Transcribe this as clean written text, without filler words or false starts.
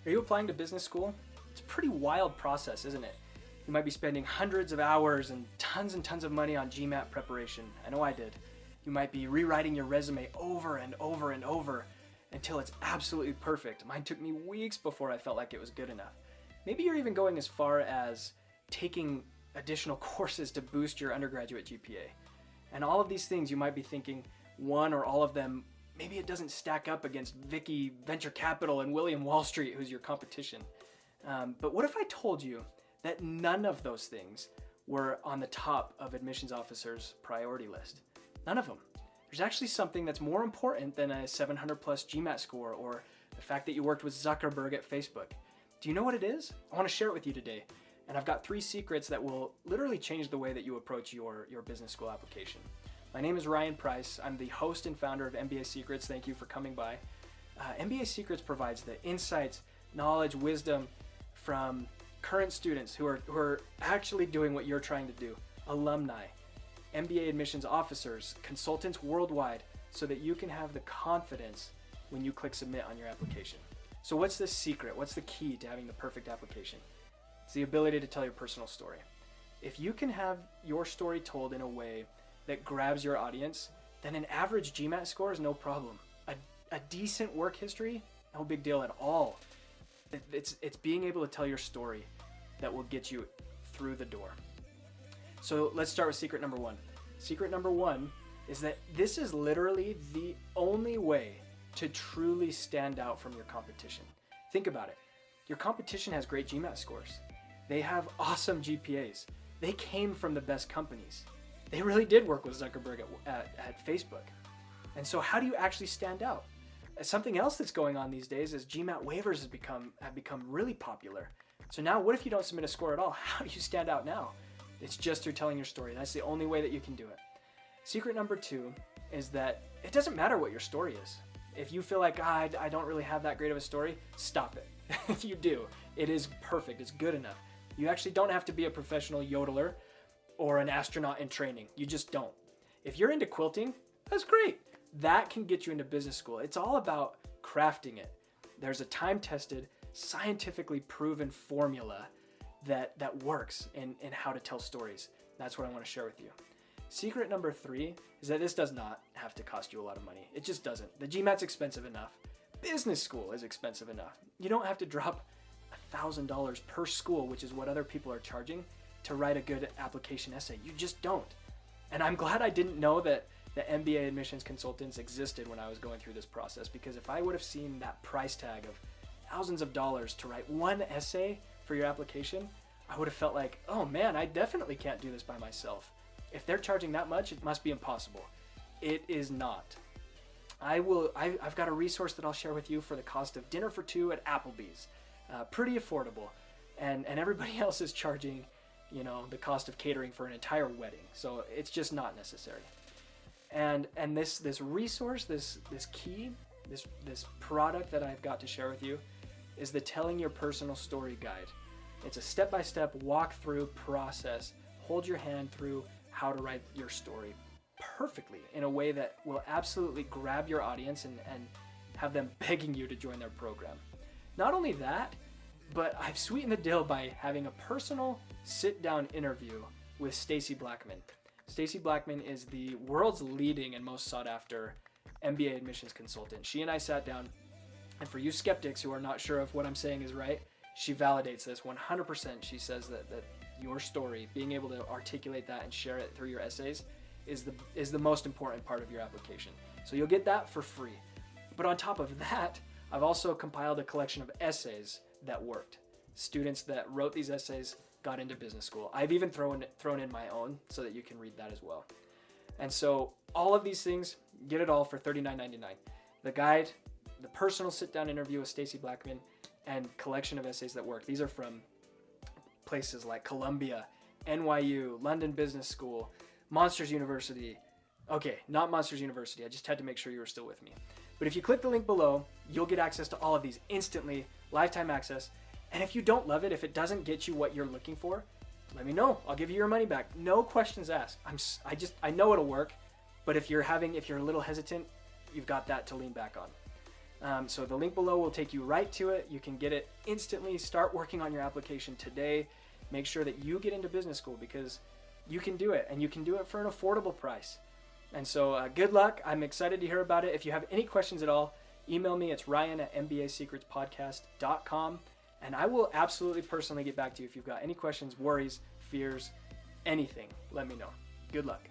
Are you applying to business school? It's a pretty wild process, isn't it? You might be spending hundreds of hours and tons of money on GMAT preparation. I know I did. You might be rewriting your resume over and over and over until it's absolutely perfect. Mine took me weeks before I felt like it was good enough. Maybe you're even going as far as taking additional courses to boost your undergraduate GPA. And all of these things, you might be thinking, one or all of them, maybe it doesn't stack up against Vicky Venture Capital and William Wall Street, who's your competition. But what if I told you that none of those things were on the top of admissions officers' priority list? None of them. There's actually something that's more important than a 700 plus GMAT score or the fact that you worked with Zuckerberg at Facebook. Do you know what it is? I want to share it with you today. And I've got 3 secrets that will literally change the way that you approach your business school application. My name is Ryan Price. I'm the host and founder of MBA Secrets. Thank you for coming by. MBA Secrets provides the insights, knowledge, wisdom from current students who are actually doing what you're trying to do. Alumni, MBA admissions officers, consultants worldwide, so that you can have the confidence when you click submit on your application. So what's the secret? What's the key to having the perfect application? It's the ability to tell your personal story. If you can have your story told in a way that grabs your audience, then an average GMAT score is no problem. A decent work history, no big deal at all. It's being able to tell your story that will get you through the door. So let's start with secret number 1. Secret number 1 is that this is literally the only way to truly stand out from your competition. Think about it. Your competition has great GMAT scores. They have awesome GPAs. They came from the best companies. They really did work with Zuckerberg at Facebook. And so how do you actually stand out? Something else that's going on these days is GMAT waivers have become really popular. So now what if you don't submit a score at all? How do you stand out now? It's just through telling your story. That's the only way that you can do it. Secret number 2 is that it doesn't matter what your story is. If you feel like, I don't really have that great of a story, stop it. You do. It is perfect. It's good enough. You actually don't have to be a professional yodeler or an astronaut in training. You just don't. If you're into quilting, that's great. That can get you into business school. It's all about crafting it. There's a time-tested, scientifically proven formula that works in how to tell stories. That's what I want to share with you. Secret number 3 is that this does not have to cost you a lot of money. It just doesn't. The GMAT's expensive enough. Business school is expensive enough. You don't have to drop $1,000 per school, which is what other people are charging, to write a good application essay. You just don't. And I'm glad I didn't know that the MBA admissions consultants existed when I was going through this process, because if I would have seen that price tag of thousands of dollars to write one essay for your application, I would have felt like, oh man, I definitely can't do this by myself. If they're charging that much, it must be impossible. It is not. I've got a resource that I'll share with you for the cost of dinner for 2 at Applebee's. Pretty affordable. And everybody else is charging, the cost of catering for an entire wedding. So it's just not necessary. And this resource, this key, this product that I've got to share with you is the Telling Your Personal Story Guide. It's a step-by-step walkthrough process. Hold your hand through how to write your story perfectly in a way that will absolutely grab your audience and have them begging you to join their program. Not only that, but I've sweetened the deal by having a personal sit-down interview with Stacy Blackman. Stacy Blackman is the world's leading and most sought-after MBA admissions consultant. She and I sat down, and for you skeptics who are not sure if what I'm saying is right, she validates this 100%. She says that your story, being able to articulate that and share it through your essays, is the most important part of your application. So you'll get that for free. But on top of that, I've also compiled a collection of essays that worked. Students that wrote these essays got into business school. I've even thrown in my own so that you can read that as well. And so all of these things, get it all for $39.99. The guide, the personal sit-down interview with Stacy Blackman, and collection of essays that work. These are from places like Columbia, NYU, London Business School, Monsters University. Okay, not Monsters University. I just had to make sure you were still with me. But if you click the link below, you'll get access to all of these instantly, lifetime access. And if you don't love it, if it doesn't get you what you're looking for, let me know. I'll give you your money back. No questions asked. I know it'll work, but if you're a little hesitant, you've got that to lean back on. So the link below will take you right to it. You can get it instantly. Start working on your application today. Make sure that you get into business school because you can do it, and you can do it for an affordable price. And so good luck. I'm excited to hear about it. If you have any questions at all, email me. It's ryan@mbasecretspodcast.com, and I will absolutely personally get back to you if you've got any questions, worries, fears, anything. Let me know. Good luck.